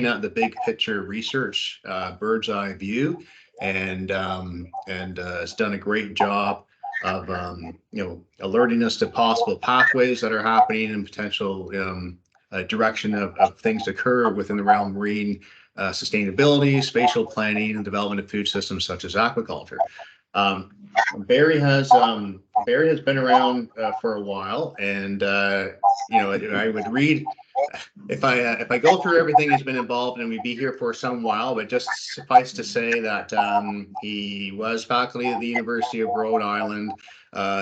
at the big picture research, bird's eye view, and has done a great job of alerting us to possible pathways that are happening and potential direction of things to occur within the realm of marine sustainability, spatial planning, and development of food systems such as aquaculture. Um, Barry has been around for a while, and I would read if I go through everything he's been involved in, we'd be here for some while. But just suffice to say that he was faculty at the University of Rhode Island.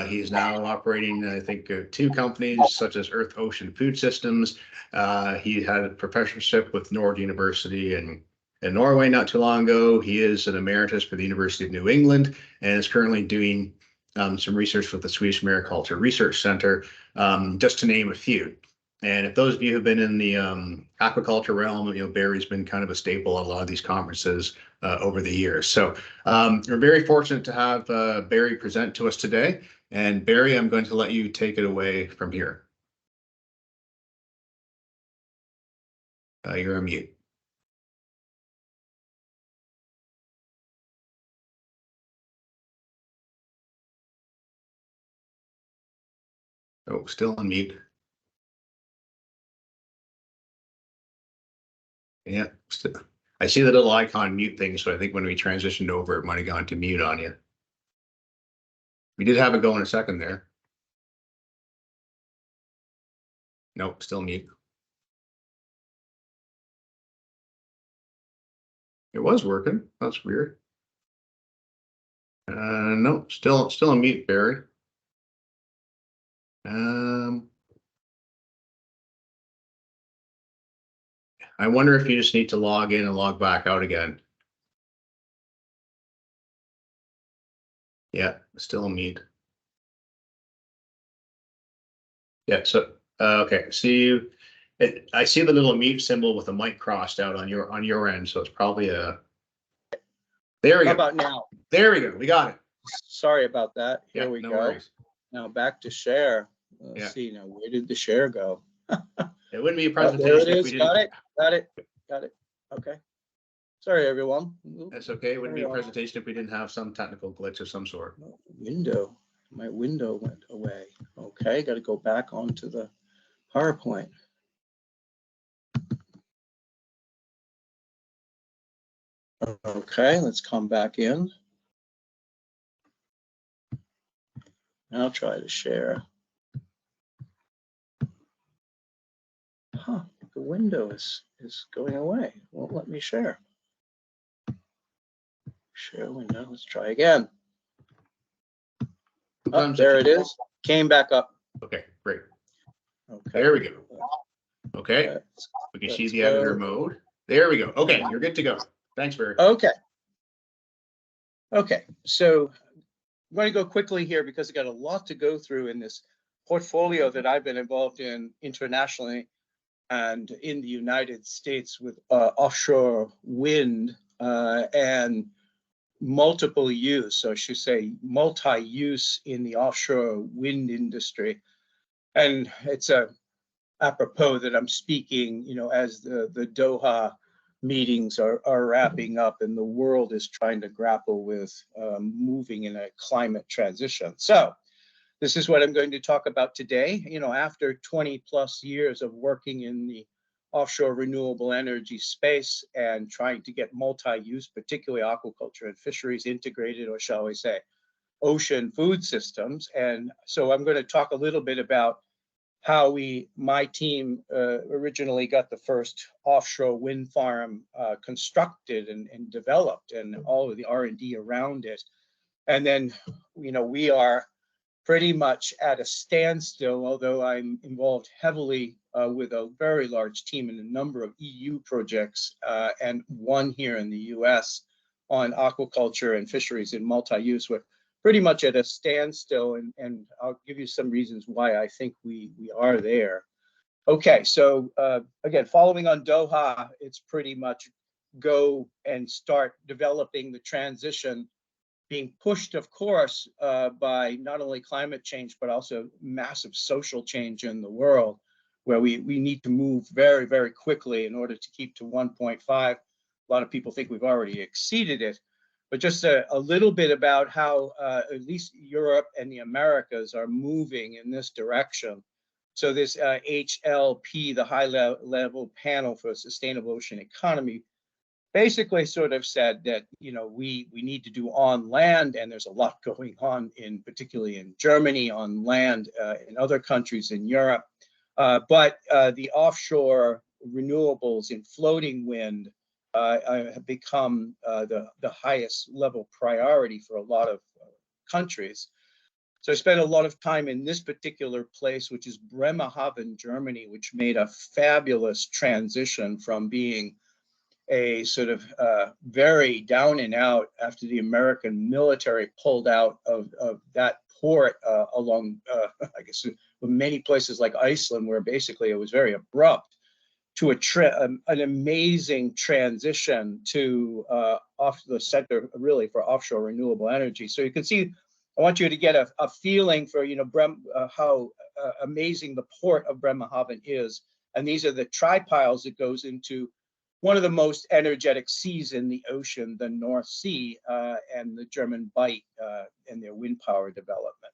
He's now operating, I think, two companies such as Earth Ocean Food Systems. He had a professorship with Nord University in Norway not too long ago. He is an emeritus for the University of New England and is currently doing some research with the Swedish Mariculture Research Center, just to name a few. And if those of you who have been in the aquaculture realm, Barry's been kind of a staple at a lot of these conferences over the years. So we're very fortunate to have Barry present to us today. And Barry, I'm going to let you take it away from here. You're on mute. Oh, still on mute. Yeah, I see the little icon mute thing, so I think when we transitioned over, it might have gone to mute on you. We did have it go in a second there. Nope, still mute. It was working. That's weird. No, still a mute, Barry. I wonder if you just need to log in and log back out again. Yeah, still a mute. Yeah, so okay, I see the little mute symbol with the mic crossed out on your end, so it's probably a. There we go. How about now? There we go. We got it. Sorry about that. Here Yeah, we no go. worries. Now back to share. Let's see now. Where did the share go? It wouldn't be a presentation. There it is. Got it. Okay. Sorry, everyone. That's okay. It wouldn't be a presentation if we didn't have some technical glitch of some sort. Window. My window went away. Okay, got to go back onto the PowerPoint. Okay, let's come back in. Now try to share. Huh, the window is going away. Won't let me share. Share window, let's try again. Oh, there it is. Came back up. Okay, great. Okay. There we go. Okay, we can see the editor mode. There we go. Okay, you're good to go. Thanks, Barry. Okay, so I'm going to go quickly here because I got a lot to go through in this portfolio that I've been involved in internationally and in the United States with offshore wind and multiple use, so I should say multi-use in the offshore wind industry. And it's apropos that I'm speaking, as the Doha meetings are wrapping up and the world is trying to grapple with moving in a climate transition. So this is what I'm going to talk about today. After 20 plus years of working in the offshore renewable energy space and trying to get multi-use, particularly aquaculture and fisheries integrated, or shall we say, ocean food systems. And so I'm going to talk a little bit about how my team originally got the first offshore wind farm constructed and developed, and all of the R&D around it. And then, we are pretty much at a standstill, although I'm involved heavily with a very large team in a number of EU projects and one here in the US on aquaculture and fisheries in multi-use. We're pretty much at a standstill, and I'll give you some reasons why I think we are there. Okay, so again, following on Doha, it's pretty much go and start developing the transition, being pushed, of course, by not only climate change, but also massive social change in the world, where we need to move very, very quickly in order to keep to 1.5. A lot of people think we've already exceeded it, but just a little bit about how at least Europe and the Americas are moving in this direction. So this HLP, the High Level Panel for a Sustainable Ocean Economy, basically sort of said that, you know, we need to do on land, and there's a lot going on particularly in Germany on land, in other countries in Europe. But the offshore renewables in floating wind have become the highest level priority for a lot of countries. So I spent a lot of time in this particular place, which is Bremerhaven, Germany, which made a fabulous transition from being a sort of very down and out after the American military pulled out of that port along, I guess, many places like Iceland, where basically it was very abrupt, to an amazing transition to off the center really for offshore renewable energy. So you can see, I want you to get a feeling for, you know, how amazing the port of Bremerhaven is. And these are the tripiles that goes into one of the most energetic seas in the ocean, the North Sea, and the German Bight and their wind power development.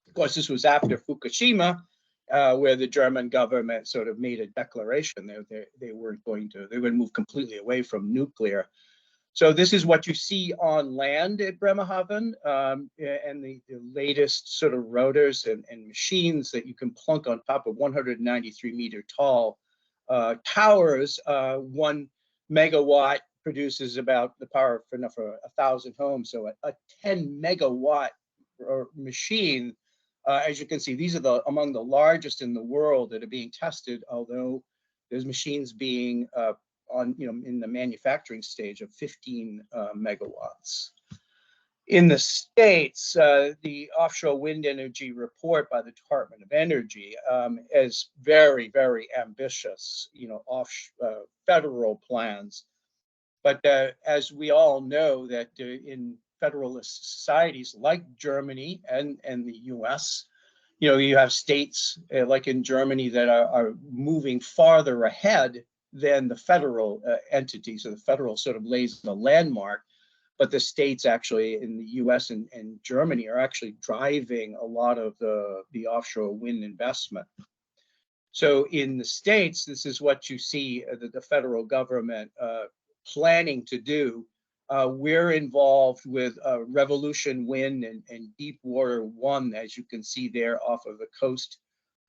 Of course, this was after Fukushima, where the German government sort of made a declaration that they weren't going to, they would move completely away from nuclear. So this is what you see on land at Bremerhaven, and the latest sort of rotors and machines that you can plunk on top of 193-meter tall towers. 1 megawatt produces about the power for 1,000 homes. So a 10 megawatt machine, as you can see, these are among the largest in the world that are being tested, although there's machines being in the manufacturing stage of 15 megawatts. In the States, the offshore wind energy report by the Department of Energy is very, very ambitious, you know, federal plans. But as we all know, that in federalist societies like Germany and the US, you know, you have states like in Germany that are moving farther ahead than the federal entity. So the federal sort of lays the landmark, but the states actually in the US and Germany are actually driving a lot of the offshore wind investment. So in the States, this is what you see the federal government planning to do. We're involved with Revolution Wind and Deepwater 1, as you can see there off of the coast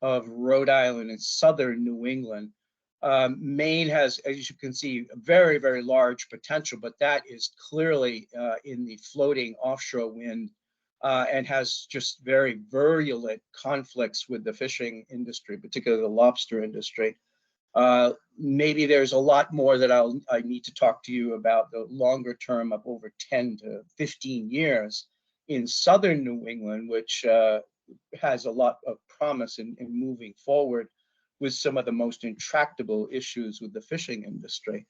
of Rhode Island and southern New England. Maine has, as you can see, very, very large potential, but that is clearly in the floating offshore wind and has just very virulent conflicts with the fishing industry, particularly the lobster industry. Maybe there's a lot more that I need to talk to you about the longer term of over 10 to 15 years in southern New England, which has a lot of promise in moving forward with some of the most intractable issues with the fishing industry.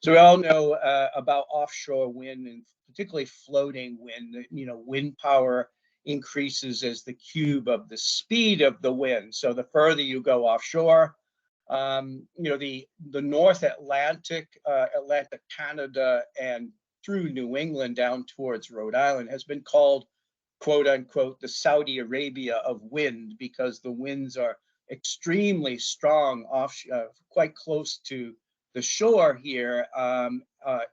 So we all know about offshore wind and particularly floating wind. You know, wind power increases as the cube of the speed of the wind. So the further you go offshore, you know, the North Atlantic, Atlantic Canada, and through New England down towards Rhode Island has been called, quote unquote, the Saudi Arabia of wind, because the winds are extremely strong quite close to the shore here, and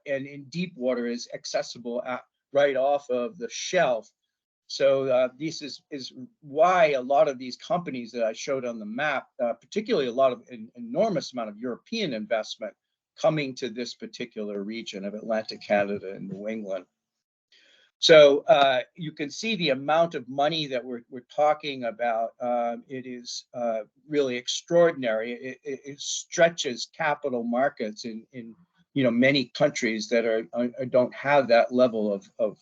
in deep water is accessible right off of the shelf. So this is why a lot of these companies that I showed on the map, particularly a lot of an enormous amount of European investment coming to this particular region of Atlantic Canada and New England. So you can see the amount of money that we're talking about. It is really extraordinary. It stretches capital markets in you know, many countries that don't have that level of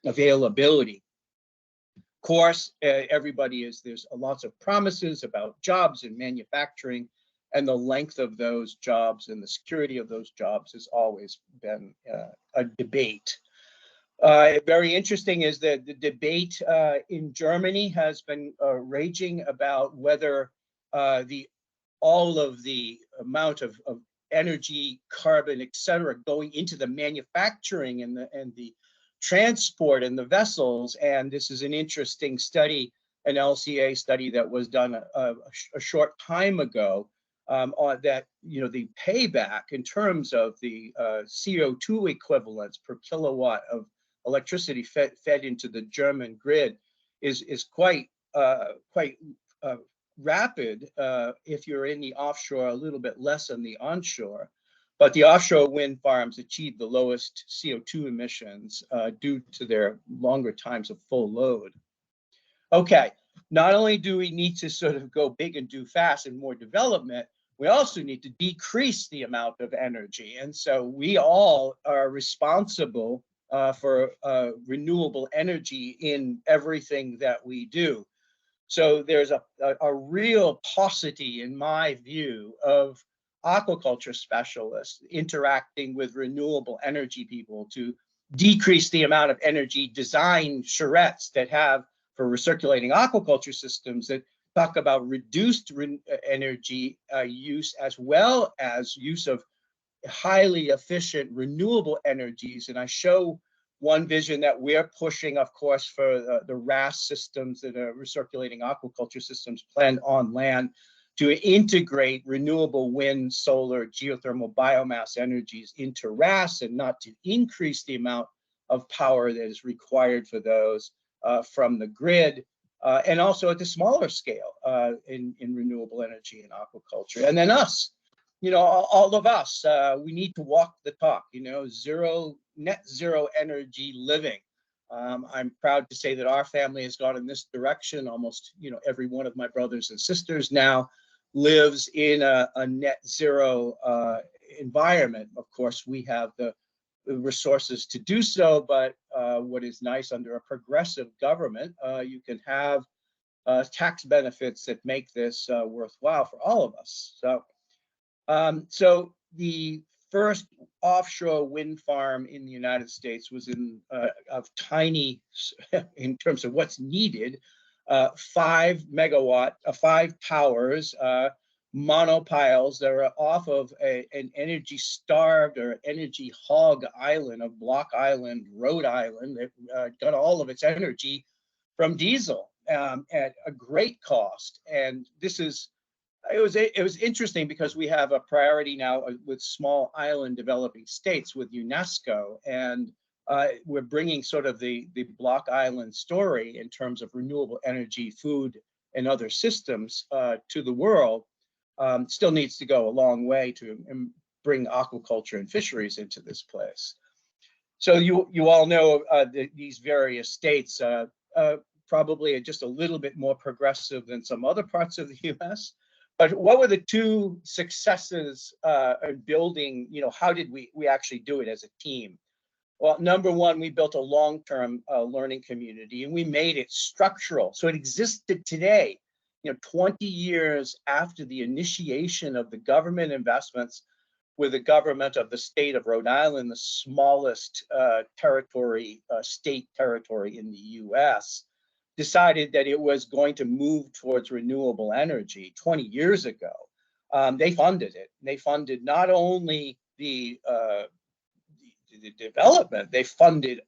availability. Of course, there's lots of promises about jobs and manufacturing, and the length of those jobs and the security of those jobs has always been a debate. Very interesting is that the debate in Germany has been raging about whether all of the amount of energy, carbon, et cetera, going into the manufacturing and the transport and the vessels. And this is an interesting study, an LCA study that was done a short time ago, on that, the payback in terms of the CO2 equivalents per kilowatt of electricity fed into the German grid is quite rapid if you're in the offshore, a little bit less than the onshore. But the offshore wind farms achieve the lowest CO2 emissions due to their longer times of full load. Okay, not only do we need to sort of go big and do fast and more development, we also need to decrease the amount of energy. And so we all are responsible for renewable energy in everything that we do. So there's a real paucity, in my view, of aquaculture specialists interacting with renewable energy people to decrease the amount of energy, design charrettes that have for recirculating aquaculture systems that talk about reduced energy use, as well as use of highly efficient renewable energies. And I show one vision that we're pushing, of course, for the RAS systems, that are recirculating aquaculture systems planned on land, to integrate renewable wind, solar, geothermal, biomass energies into RAS, and not to increase the amount of power that is required for those from the grid, and also at the smaller scale in renewable energy and aquaculture. And then us, all of us, we need to walk the talk, net zero energy living. I'm proud to say that our family has gone in this direction. Almost, every one of my brothers and sisters now lives in a net zero environment. Of course, we have the resources to do so, but what is nice, under a progressive government, you can have tax benefits that make this worthwhile for all of us. So the first offshore wind farm in the United States was of tiny, in terms of what's needed, 5 megawatt, 5 towers, monopiles that are off of an energy starved or energy hog island of Block Island, Rhode Island, that got all of its energy from diesel at a great cost. And it was interesting because we have a priority now with small island developing states with UNESCO, and we're bringing sort of the Block Island story in terms of renewable energy, food, and other systems to the world. Still needs to go a long way to bring aquaculture and fisheries into this place. So you all know these various states probably are just a little bit more progressive than some other parts of the U.S. But what were the two successes in building, how did we actually do it as a team? Well, number one, we built a long-term learning community, and we made it structural. So it existed today, 20 years after the initiation of the government investments with the government of the state of Rhode Island, the smallest state territory in the US, decided that it was going to move towards renewable energy 20 years ago. They funded it. They funded not only the development, they funded,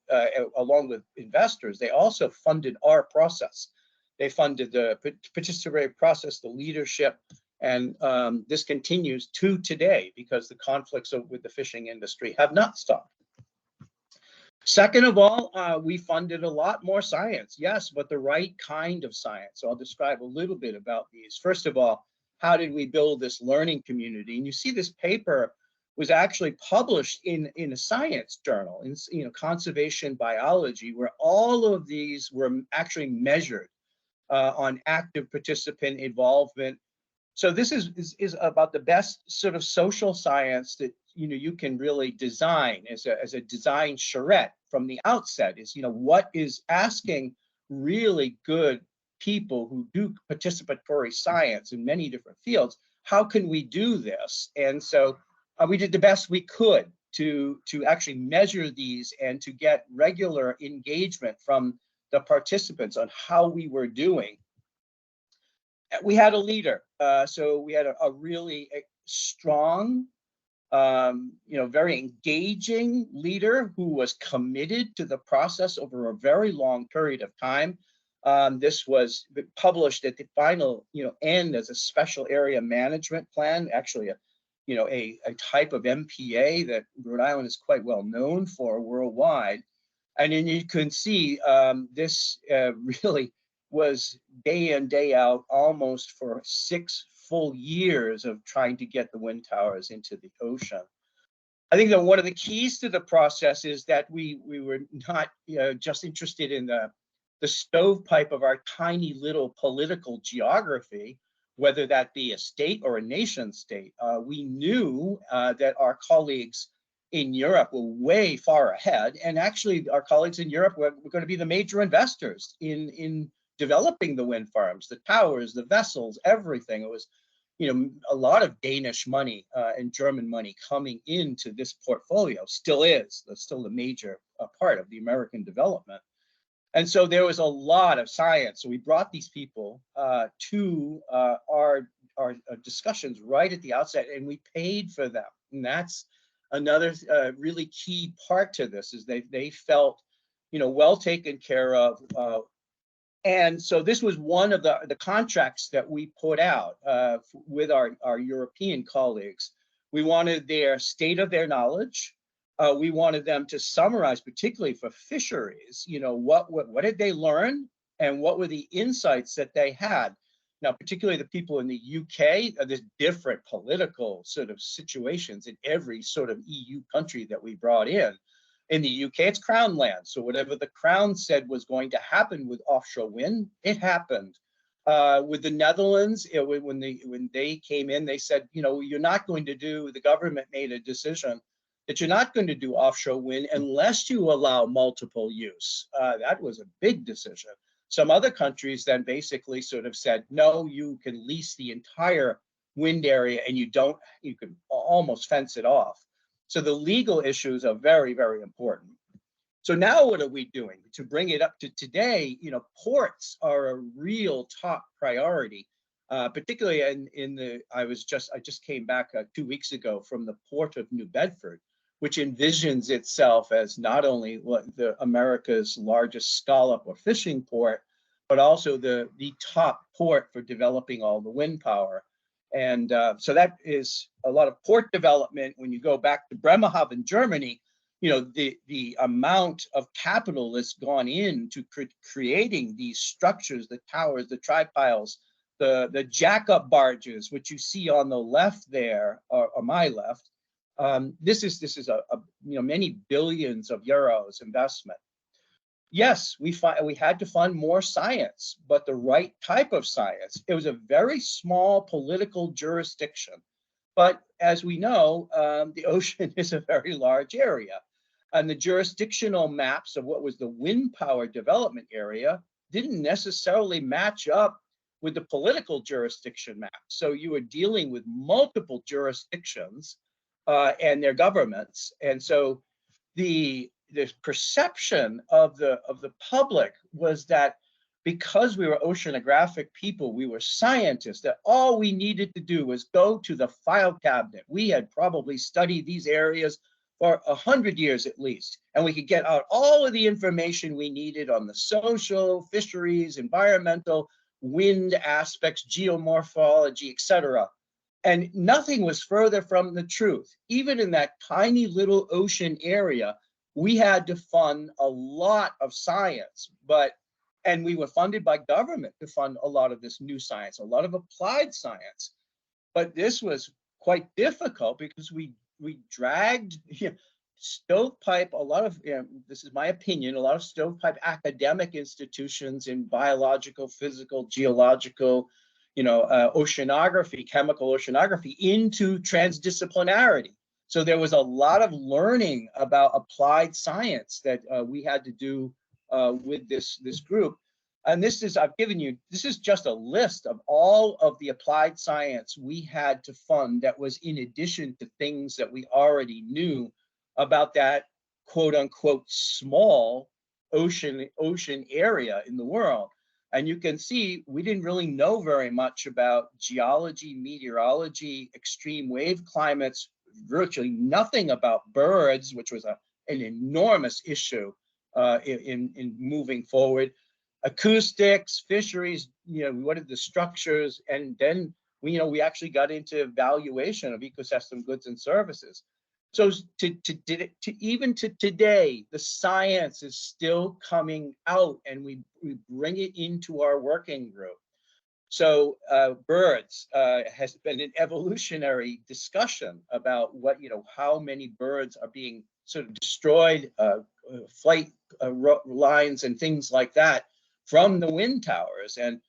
along with investors, they also funded our process. They funded the participatory process, the leadership, and this continues to today because the conflicts with the fishing industry have not stopped. Second of all, we funded a lot more science, yes, but the right kind of science. So I'll describe a little bit about these. First of all, how did we build this learning community? And you see this paper was actually published in a science journal, in conservation biology, where all of these were actually measured on active participant involvement. So this is about the best sort of social science that you can really design as a design charrette from the outset. Is what is asking really good people who do participatory science in many different fields, how can we do this? And so we did the best we could to actually measure these and to get regular engagement from the participants on how we were doing. we had a leader. So we had a really strong, very engaging leader who was committed to the process over a very long period of time. This was published at the final, end as a special area management plan, actually a type of MPA that Rhode Island is quite well known for worldwide. And then you can see this really was day in, day out, almost for 6 full years of trying to get the wind towers into the ocean. I think that one of the keys to the process is that we were not just interested in the stovepipe of our tiny little political geography, whether that be a state or a nation state. We knew that our colleagues in Europe were way far ahead, and actually our colleagues in Europe were going to be the major investors in developing the wind farms, the towers, the vessels, everything. It was, a lot of Danish money and German money coming into this portfolio. Still is. That's still the major part of the American development. And so there was a lot of science. So we brought these people to our discussions right at the outset, and we paid for them. And that's another really key part to this, is they felt, well taken care of. And so this was one of the contracts that we put out with our European colleagues. We wanted their state of their knowledge. We wanted them to summarize, particularly for fisheries, what did they learn and what were the insights that they had. Now, particularly the people in the UK, there's different political sort of situations in every sort of EU country that we brought in. In the UK, it's Crown land. So whatever the Crown said was going to happen with offshore wind, it happened. With the Netherlands, when they came in, they said, you're not going to do, the government made a decision that you're not going to do offshore wind unless you allow multiple use. That was a big decision. Some other countries then basically sort of said, no, you can lease the entire wind area and you can almost fence it off. So the legal issues are very, very important. So now what are we doing to bring it up to today? Ports are a real top priority, particularly I just came back 2 weeks ago from the port of New Bedford, which envisions itself as not only the America's largest scallop or fishing port, but also the top port for developing all the wind power. And so that is a lot of port development. When you go back to Bremerhaven, Germany, the amount of capital that's gone into creating these structures, the towers, the tripiles, the jack-up barges, which you see on the left there, or my left. This is a many billions of euros investment. Yes, we had to fund more science, but the right type of science. It was a very small political jurisdiction, but as we know, the ocean is a very large area, and the jurisdictional maps of what was the wind power development area didn't necessarily match up with the political jurisdiction map. So you were dealing with multiple jurisdictions and their governments, and so the perception of the public was that because we were oceanographic people, we were scientists, that all we needed to do was go to the file cabinet. We had probably studied these areas for 100 years at least, and we could get out all of the information we needed on the social, fisheries, environmental, wind aspects, geomorphology, etc. And nothing was further from the truth. Even in that tiny little ocean area, we had to fund a lot of science, and we were funded by government to fund a lot of this new science, a lot of applied science. But this was quite difficult because we dragged stovepipe, a lot of, this is my opinion, a lot of stovepipe academic institutions in biological, physical, geological, oceanography, chemical oceanography into transdisciplinarity. So there was a lot of learning about applied science that we had to do with this group. And this is just a list of all of the applied science we had to fund that was in addition to things that we already knew about that quote unquote small ocean area in the world. And you can see we didn't really know very much about geology, meteorology, extreme wave climates, virtually nothing about birds, which was an enormous issue in moving forward. Acoustics, fisheries, what are the structures? And then we actually got into evaluation of ecosystem goods and services. So even to today, the science is still coming out, and we bring it into our working group. So birds has been an evolutionary discussion about how many birds are being sort of destroyed, flight lines and things like that from the wind towers. And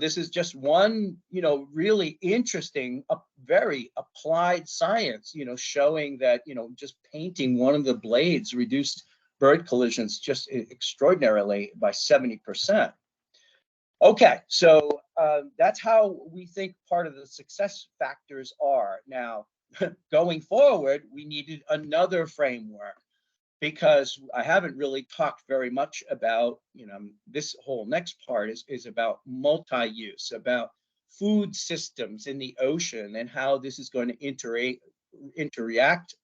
this is just one, really interesting, very applied science, showing that, just painting one of the blades reduced bird collisions just extraordinarily by 70%. Okay, so that's how we think part of the success factors are. Now, going forward, we needed another framework, because I haven't really talked very much about, this whole next part is about multi-use, about food systems in the ocean and how this is going to react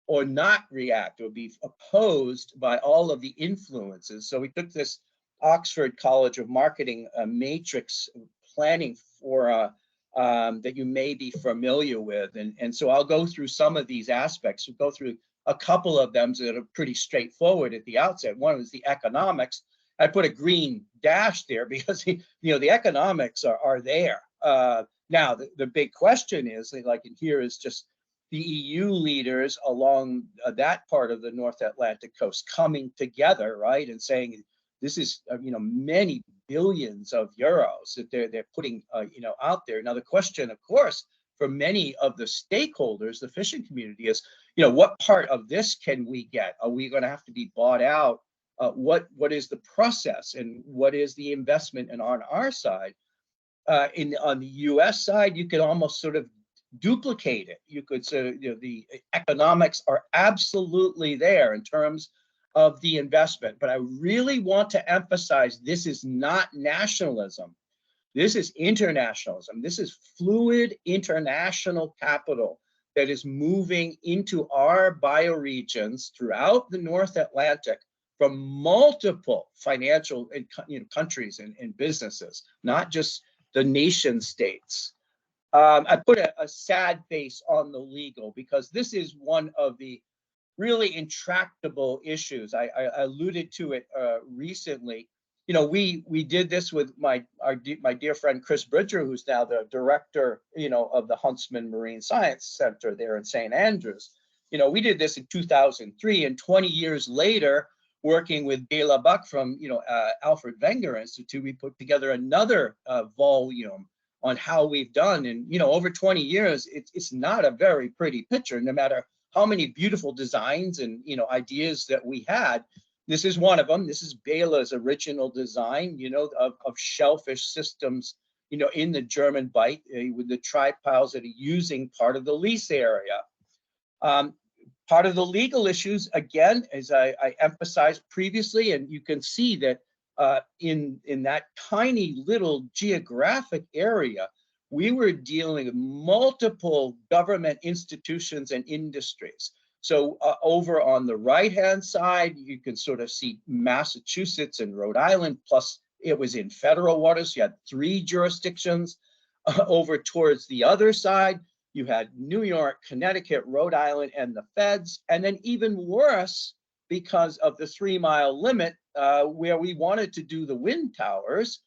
or not react or be opposed by all of the influences. So we took this Oxford College of Marketing matrix planning for that you may be familiar with. And so I'll go through some of these aspects. We'll go through a couple of them that are pretty straightforward at the outset. One was the economics. I put a green dash there because the economics are there. Now the big question is, like in here, is just the EU leaders along that part of the North Atlantic coast coming together, right, and saying this is many billions of euros that they're putting out there. Now the question, of course, for many of the stakeholders, the fishing community, is what part of this can we get? Are we going to have to be bought out? What is the process, and what is the investment? And on our side, on the U.S. side, you could almost sort of duplicate it. You could say the economics are absolutely there in terms of the investment, but I really want to emphasize this is not nationalism. This is internationalism. This is fluid international capital that is moving into our bioregions throughout the North Atlantic from multiple financial countries and businesses, not just the nation states. I put a sad face on the legal, because this is one of the really intractable issues. I alluded to it recently. We did this with my dear friend Chris Bridger, who's now the director, of the Huntsman Marine Science Center there in St. Andrews. We did this in 2003, and 20 years later, working with Bela Buck from Alfred Wenger Institute, we put together another volume on how we've done. And over 20 years, it's not a very pretty picture, no matter how many beautiful designs and ideas that we had. This is one of them. This is Bela's original design, of shellfish systems, in the German Bight with the tripiles that are using part of the lease area. Part of the legal issues, again, as I emphasized previously, and you can see that in that tiny little geographic area, we were dealing with multiple government institutions and industries. So over on the right-hand side, you can sort of see Massachusetts and Rhode Island, plus it was in federal waters. You had 3 jurisdictions. Over towards the other side, you had New York, Connecticut, Rhode Island, and the feds. And then even worse, because of the 3-mile limit, where we wanted to do the wind towers,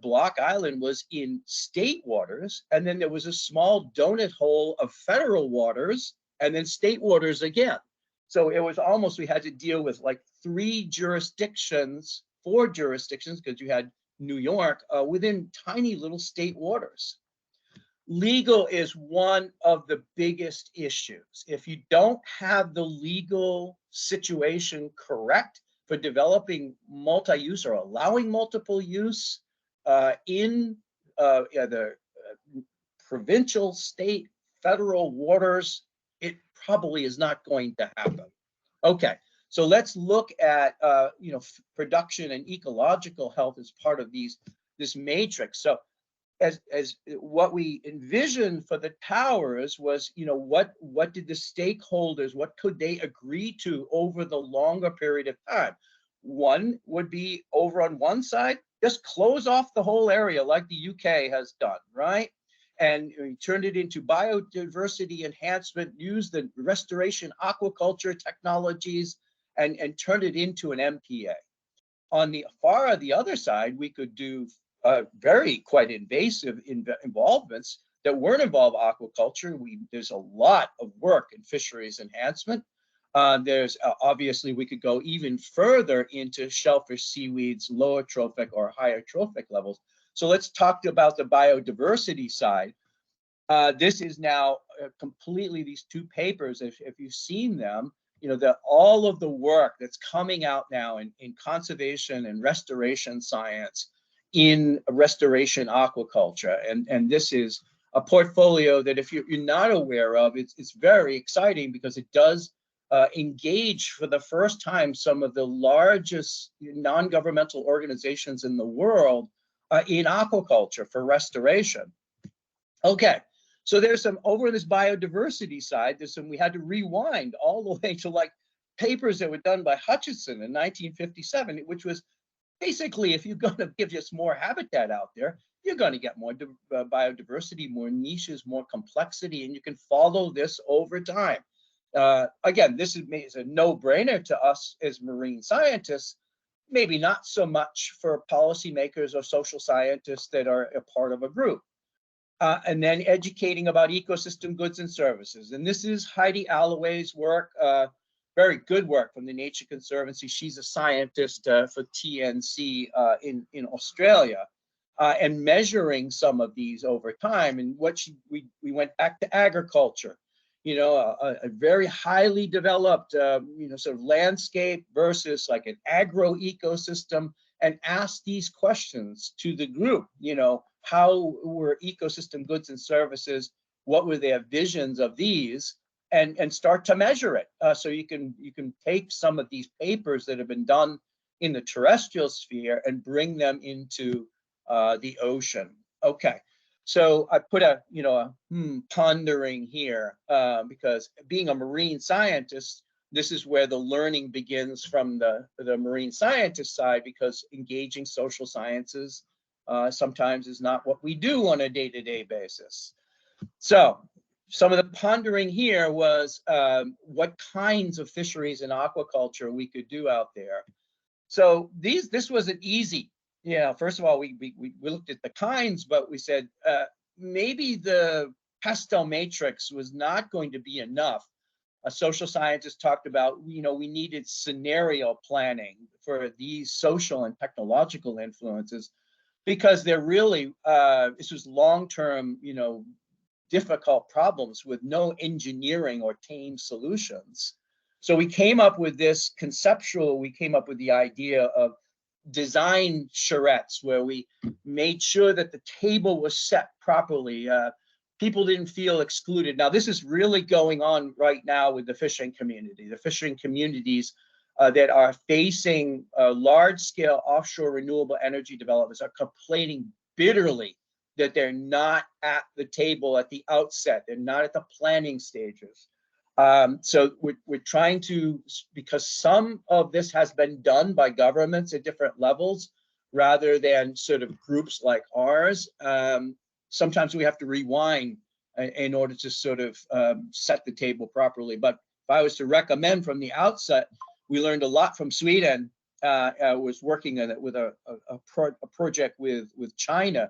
Block Island was in state waters, and then there was a small donut hole of federal waters, and then state waters again. So it was almost, we had to deal with like 4 jurisdictions, because you had New York within tiny little state waters. Legal is one of the biggest issues. If you don't have the legal situation correct for developing multi-use or allowing multiple use in the provincial, state, federal waters, it probably is not going to happen. Okay, So let's look at production and ecological health as part of this matrix. So as what we envisioned for the towers was, what did the stakeholders, what could they agree to over the longer period of time? One would be over on one side, just close off the whole area like the UK has done, right? And we turned it into biodiversity enhancement, use the restoration aquaculture technologies, and turned it into an MPA. On the other side, we could do quite invasive involvements that weren't involved aquaculture. There's a lot of work in fisheries enhancement. There's obviously we could go even further into shellfish, seaweeds, lower trophic or higher trophic levels. So let's talk about the biodiversity side. This is now completely these two papers. If you've seen them, all of the work that's coming out now in conservation and restoration science, in restoration aquaculture, and this is a portfolio that if you're not aware of, it's very exciting because it does engage for the first time some of the largest non-governmental organizations in the world in aquaculture for restoration. Okay, so there's some over this biodiversity side. We had to rewind all the way to like papers that were done by Hutchinson in 1957, which was basically, if you're going to give just more habitat out there, you're going to get more biodiversity, more niches, more complexity, and you can follow this over time. Again, this is a no-brainer to us as marine scientists, maybe not so much for policymakers or social scientists that are a part of a group. And then educating about ecosystem goods and services. And this is Heidi Alloway's work, very good work from the Nature Conservancy. She's a scientist for TNC in Australia, and measuring some of these over time. And we went back to agriculture, a very highly developed, sort of landscape versus like an agro ecosystem, and asked these questions to the group. How were ecosystem goods and services? What were their visions of these? And start to measure it. So you can take some of these papers that have been done in the terrestrial sphere and bring them into the ocean. Okay, so I put a pondering here because being a marine scientist, this is where the learning begins from the marine scientist side, because engaging social sciences sometimes is not what we do on a day-to-day basis. So some of the pondering here was what kinds of fisheries and aquaculture we could do out there. So this wasn't easy. First of all, we looked at the kinds, but we said maybe the pastel matrix was not going to be enough. A social scientist talked about, we needed scenario planning for these social and technological influences, because they're really, this was long-term, difficult problems with no engineering or tame solutions. So we came up with this we came up with the idea of design charrettes, where we made sure that the table was set properly. People didn't feel excluded. Now, this is really going on right now with the fishing community. The fishing communities that are facing large-scale offshore renewable energy developments are complaining bitterly that they're not at the table at the outset. They're not at the planning stages. So we're trying to, because some of this has been done by governments at different levels, rather than sort of groups like ours. Sometimes we have to rewind in order to sort of set the table properly. But if I was to recommend from the outset, we learned a lot from Sweden. I was working on it with a project with China,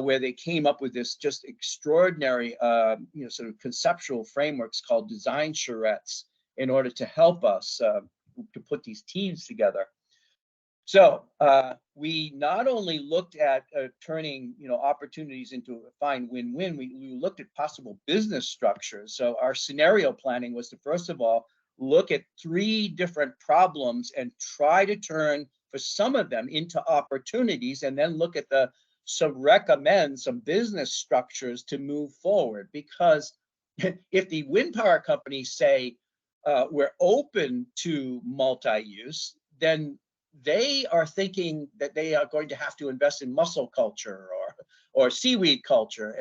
where they came up with this just extraordinary, sort of conceptual frameworks called design charrettes in order to help us to put these teams together. So we not only looked at turning opportunities into a fine win-win, we looked at possible business structures. So our scenario planning was to, first of all, look at 3 different problems and try to turn for some of them into opportunities, and then look at recommend some business structures to move forward. Because if the wind power companies say, we're open to multi-use, then they are thinking that they are going to have to invest in mussel culture or seaweed culture,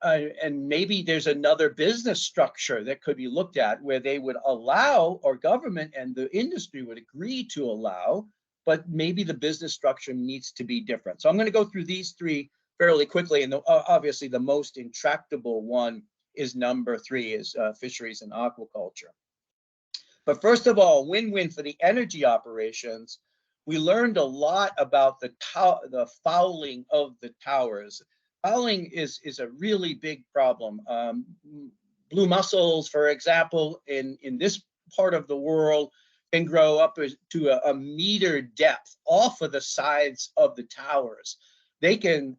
and maybe there's another business structure that could be looked at where they would allow, or government and the industry would agree to allow, but maybe the business structure needs to be different. So I'm going to go through these three fairly quickly, and obviously the most intractable one is number 3, is fisheries and aquaculture. But first of all, win-win for the energy operations. We learned a lot about the fouling of the towers. Fouling is a really big problem. Blue mussels, for example, in this part of the world, can grow up to a meter depth off of the sides of the towers. They can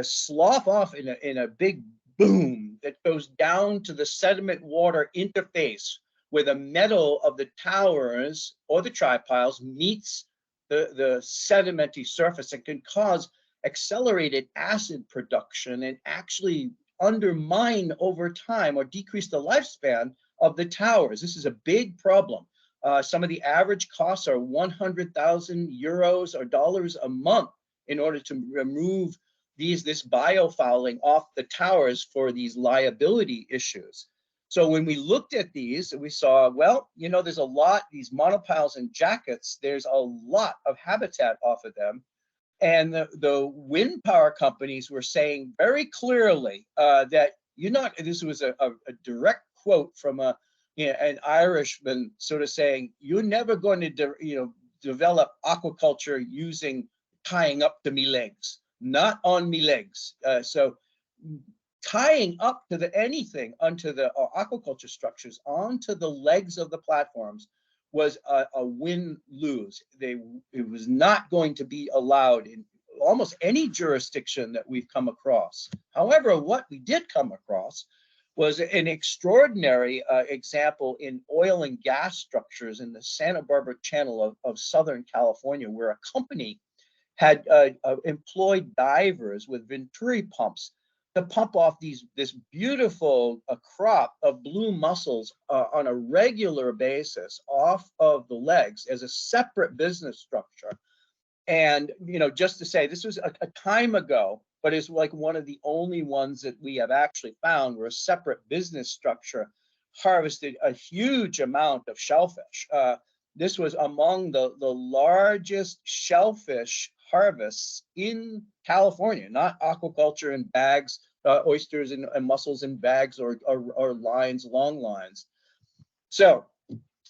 slough off in a big boom that goes down to the sediment water interface, where the metal of the towers or the tripiles meets the sedimentary surface, and can cause accelerated acid production and actually undermine over time or decrease the lifespan of the towers. This is a big problem. Some of the average costs are 100,000 euros or dollars a month in order to remove this biofouling off the towers for these liability issues. So when we looked at these, we saw, well, you know, there's a lot, these monopiles and jackets, there's a lot of habitat off of them. And the wind power companies were saying very clearly that this was a direct quote from an Irishman sort of saying, you're never going to develop aquaculture using tying up to me legs, not on me legs. So tying up to anything onto the aquaculture structures onto the legs of the platforms was a win-lose. It was not going to be allowed in almost any jurisdiction that we've come across. However, what we did come across was an extraordinary example in oil and gas structures in the Santa Barbara Channel of Southern California, where a company had employed divers with Venturi pumps to pump off this beautiful crop of blue mussels on a regular basis off of the legs as a separate business structure. And, just to say, this was a time ago, but it's like one of the only ones that we have actually found where a separate business structure harvested a huge amount of shellfish. This was among the largest shellfish harvests in California, not aquaculture in bags, oysters and mussels in bags or lines, long lines. So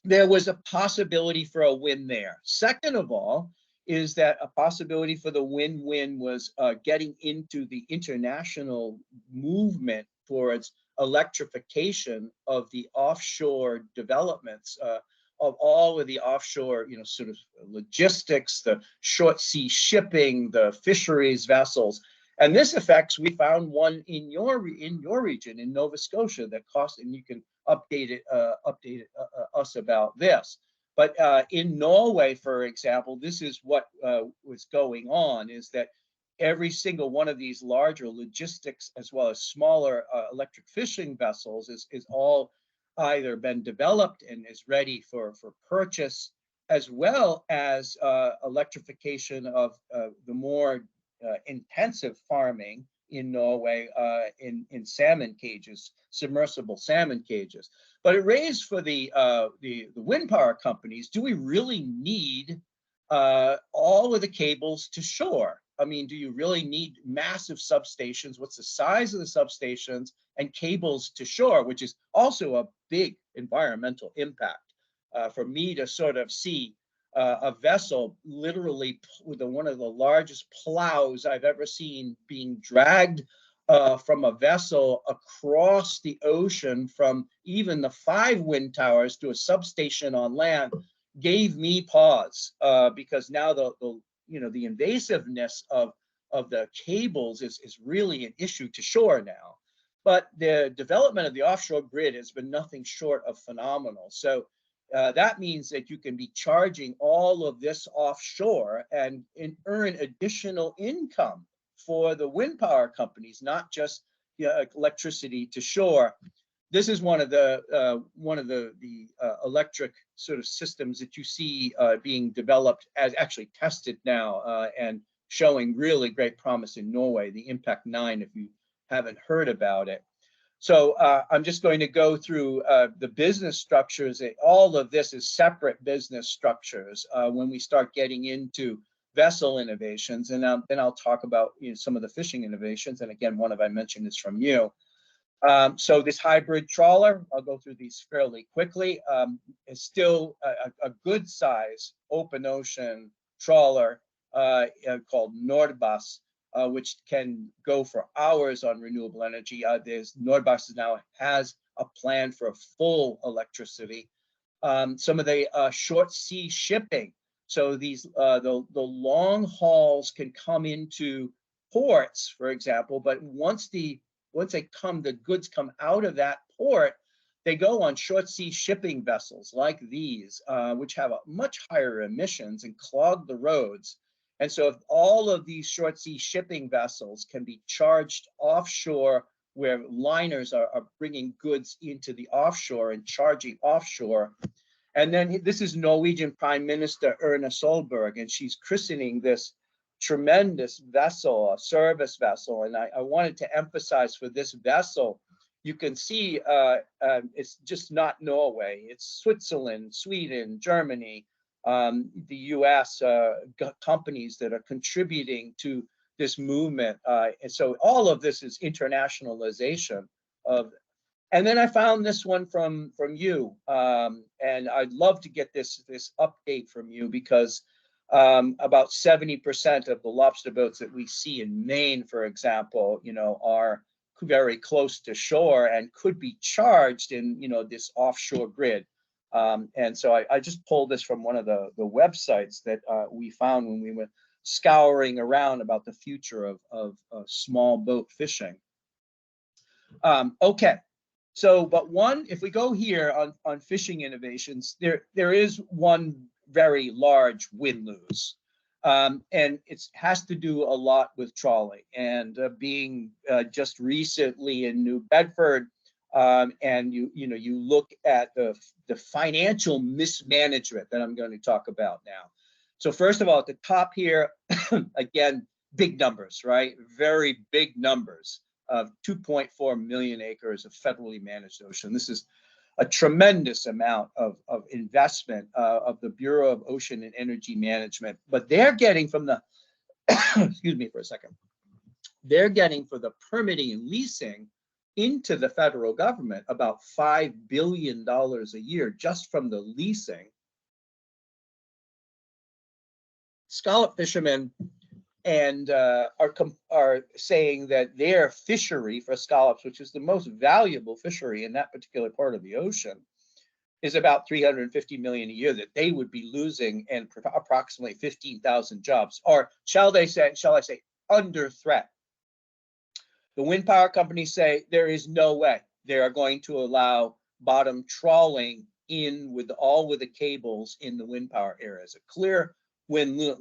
there was a possibility for a win there. Second of all, is that a possibility for the win-win was getting into the international movement towards electrification of the offshore developments of all of the offshore, sort of logistics, the short sea shipping, the fisheries vessels. And this affects, we found one in your region in Nova Scotia that cost, and you can update us about this. But in Norway, for example, this is what was going on, is that every single one of these larger logistics as well as smaller electric fishing vessels is all either been developed and is ready for purchase, as well as electrification of the more intensive farming in Norway in salmon cages, submersible salmon cages. But it raised for the wind power companies, do we really need all of the cables to shore? I mean, do you really need massive substations? What's the size of the substations and cables to shore, which is also a big environmental impact? For me to sort of see a vessel literally with one of the largest plows I've ever seen being dragged from a vessel across the ocean from even the 5 wind towers to a substation on land gave me pause, because now the invasiveness of the cables is really an issue to shore now. But the development of the offshore grid has been nothing short of phenomenal. So that means that you can be charging all of this offshore and earn additional income for the wind power companies, not just electricity to shore. this is one of the electric sort of systems that you see being developed, as actually tested now, and showing really great promise in Norway, the Impact 9, if you haven't heard about it. So I'm just going to go through the business structures. All of this is separate business structures when we start getting into vessel innovations, and then I'll talk about some of the fishing innovations. And again, one of I mentioned is from you. So this hybrid trawler, I'll go through these fairly quickly, is still a good size open ocean trawler called Nordbass, which can go for hours on renewable energy. Nordbass now has a plan for a full electricity. Some of the short sea shipping. So these the long hauls can come into ports, for example, but once the goods come out of that port, they go on short sea shipping vessels like these, which have a much higher emissions and clog the roads. And so if all of these short sea shipping vessels can be charged offshore, where liners are bringing goods into the offshore and charging offshore. And then this is Norwegian Prime Minister Erna Solberg, and she's christening this tremendous vessel, a service vessel. And I wanted to emphasize for this vessel, you can see it's just not Norway, it's Switzerland, Sweden, Germany, the US companies that are contributing to this movement. And so all of this is internationalization of. And then I found this one from you, and I'd love to get this update from you, because about 70% of the lobster boats that we see in Maine, for example, are very close to shore and could be charged in this offshore grid. And so I just pulled this from one of the websites that we found when we were scouring around about the future of small boat fishing. Okay. So, but if we go here on fishing innovations, there is one very large win-lose. And it has to do a lot with trawling, and being just recently in New Bedford, and you look at the financial mismanagement that I'm going to talk about now. So first of all, at the top here, again, big numbers, right? Very big numbers of 2.4 million acres of federally managed ocean. This is a tremendous amount of investment of the Bureau of Ocean and Energy Management, but they're getting from the, excuse me for a second, they're getting for the permitting and leasing into the federal government about $5 billion a year just from the leasing. Scallop fishermen and are saying that their fishery for scallops, which is the most valuable fishery in that particular part of the ocean, is about 350 million a year that they would be losing, and approximately 15,000 jobs, or shall I say, under threat. The wind power companies say there is no way they are going to allow bottom trawling in with the cables in the wind power areas. A clear win-lose.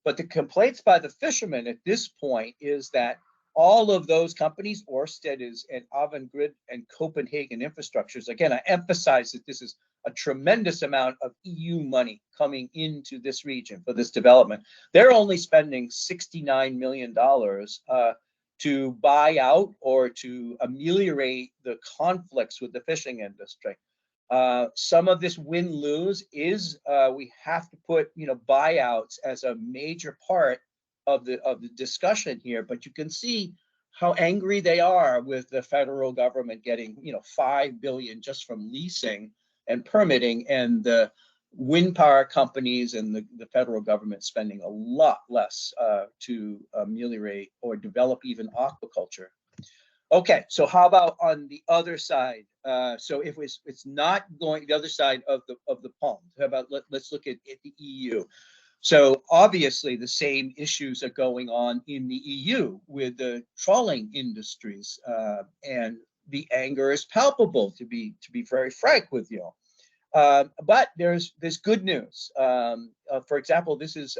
But the complaints by the fishermen at this point is that all of those companies, Ørsted and Avangrid and Copenhagen Infrastructures, again, I emphasize that this is a tremendous amount of EU money coming into this region for this development. They're only spending $69 million to buy out or to ameliorate the conflicts with the fishing industry. Some of this win-lose is we have to put buyouts as a major part of the discussion here, but you can see how angry they are with the federal government getting $5 billion just from leasing and permitting, and the wind power companies and the federal government spending a lot less to ameliorate or develop even aquaculture. Okay, so how about on the other side? So if it's not going the other side of the pond, how about let's look at the EU. So obviously the same issues are going on in the EU with the trawling industries, and the anger is palpable, to be very frank with you. But there's good news. For example, this is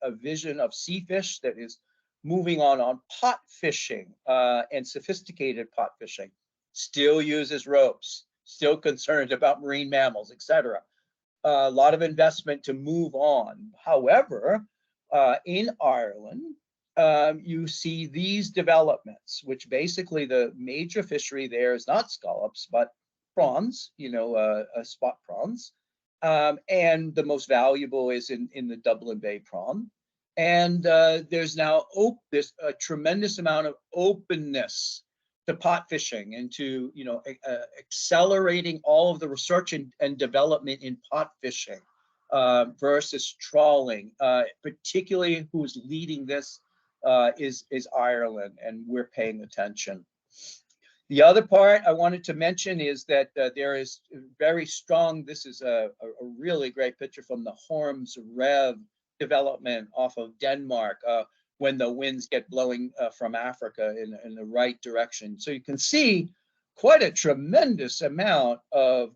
a vision of sea fish that is moving on pot fishing and sophisticated pot fishing. still uses ropes, still concerned about marine mammals, etc. A lot of investment to move on. However, in Ireland, you see these developments, which basically the major fishery there is not scallops, but prawns, spot prawns. And the most valuable is in the Dublin Bay prawn. And there's now there's a tremendous amount of openness to pot fishing and to accelerating all of the research and development in pot fishing versus trawling. Particularly, who's leading this is Ireland, and we're paying attention. The other part I wanted to mention is that there is very strong. This is a really great picture from the Horms Rev development off of Denmark when the winds get blowing from Africa in the right direction. So you can see quite a tremendous amount of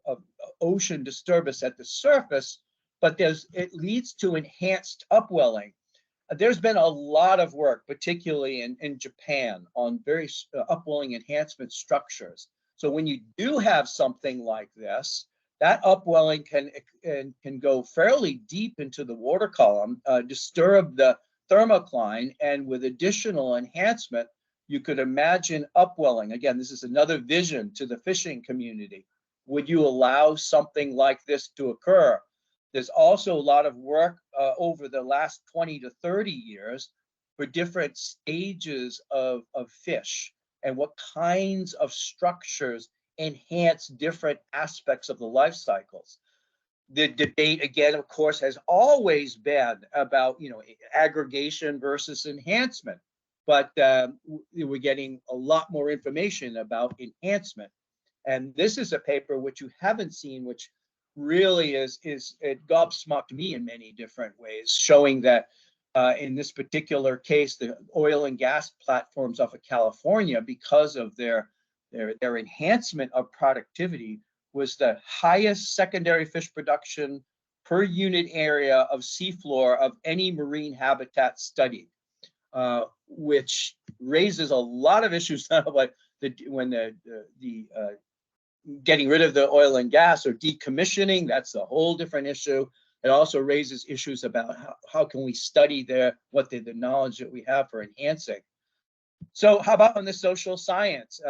ocean disturbance at the surface, but it leads to enhanced upwelling. There's been a lot of work, particularly in Japan, on very upwelling enhancement structures. So when you do have something like this, that upwelling can go fairly deep into the water column, disturb the thermocline, and with additional enhancement, you could imagine upwelling. Again, this is another vision to the fishing community. Would you allow something like this to occur? There's also a lot of work over the last 20 to 30 years for different stages of fish and what kinds of structures enhance different aspects of the life cycles. The debate, again, of course, has always been about aggregation versus enhancement, but we're getting a lot more information about enhancement. And this is a paper which you haven't seen, which really it gobsmacked me in many different ways, showing that in this particular case, the oil and gas platforms off of California, because of their enhancement of productivity, was the highest secondary fish production per unit area of seafloor of any marine habitat studied, which raises a lot of issues, like when the getting rid of the oil and gas or decommissioning. That's a whole different issue. It also raises issues about how can we study the knowledge that we have for enhancing. So how about on the social science?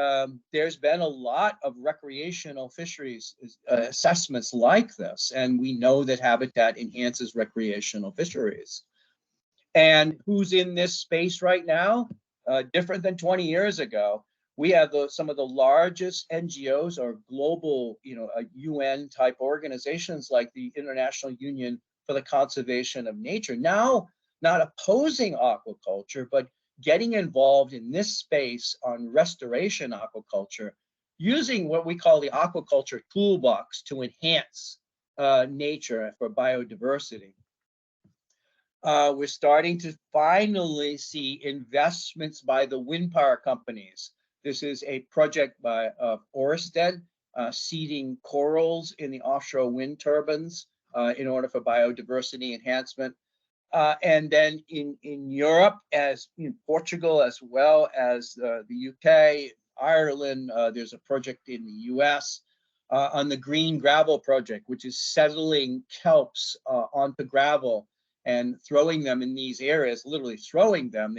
There's been a lot of recreational fisheries assessments like this, and we know that habitat enhances recreational fisheries. And who's in this space right now? Different than 20 years ago. We have some of the largest NGOs or global, UN type organizations like the International Union for the Conservation of Nature, now not opposing aquaculture, but getting involved in this space on restoration aquaculture, using what we call the aquaculture toolbox to enhance nature for biodiversity. We're starting to finally see investments by the wind power companies. This is a project by Ørsted, seeding corals in the offshore wind turbines in order for biodiversity enhancement. And then in Europe, as in Portugal, as well as the UK, Ireland, there's a project in the US on the green gravel project, which is settling kelps onto gravel and throwing them in these areas, literally throwing them.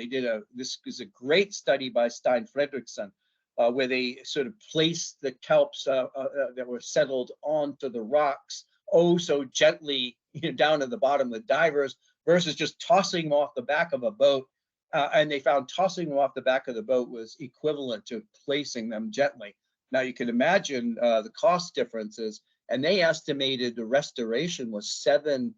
This is a great study by Stein Fredrickson, where they sort of placed the kelps that were settled onto the rocks, so gently, down at the bottom of the divers, versus just tossing them off the back of a boat. And they found tossing them off the back of the boat was equivalent to placing them gently. Now you can imagine the cost differences, and they estimated the restoration was €7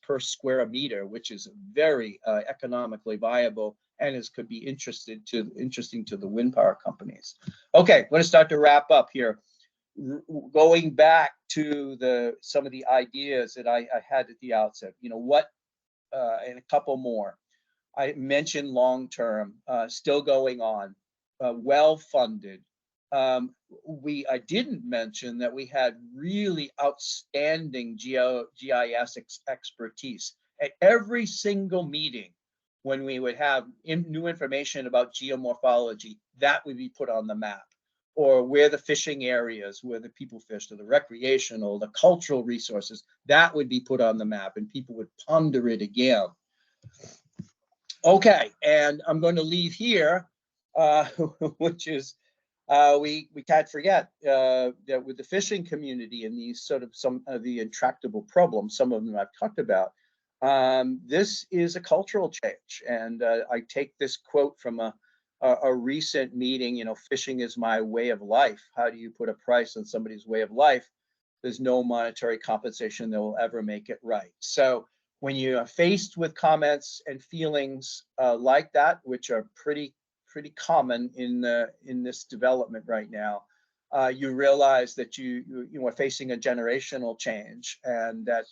per square meter, which is very economically viable and could be interesting to the wind power companies. Okay, I'm going to start to wrap up here. Going back to some of the ideas that I had at the outset, and a couple more. I mentioned long-term, still going on, well-funded. I didn't mention that we had really outstanding GIS expertise. At every single meeting, when we would have new information about geomorphology, that would be put on the map, or where the fishing areas, where the people fished, or the recreational, the cultural resources, that would be put on the map, and people would ponder it again. Okay, and I'm going to leave here, which is, we can't forget that with the fishing community and these sort of some of the intractable problems, some of them I've talked about, this is a cultural change. And I take this quote from a recent meeting, you know, fishing is my way of life. How do you put a price on somebody's way of life? There's no monetary compensation that will ever make it right. So when you are faced with comments and feelings like that, which are pretty common in this development right now, you realize that you are facing a generational change, and that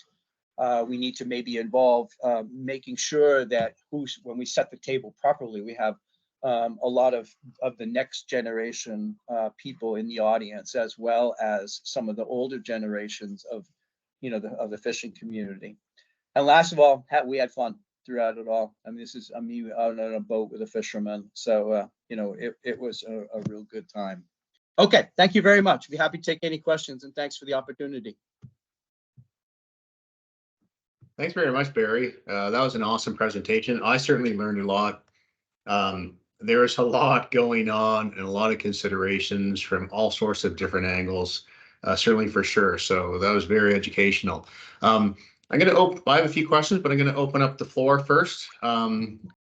we need to maybe involve making sure that when we set the table properly, we have a lot of the next generation people in the audience, as well as some of the older generations of, you know, of the fishing community. And last of all, we had fun throughout it all. I mean, this is me out on a boat with a fisherman. So, you know, it was a real good time. Okay, thank you very much. I'd be happy to take any questions, and thanks for the opportunity. Thanks very much, Barry. That was an awesome presentation. I certainly learned a lot. There is a lot going on and a lot of considerations from all sorts of different angles, certainly for sure. So that was very educational. I'm going to I have a few questions, but I'm going to open up the floor first.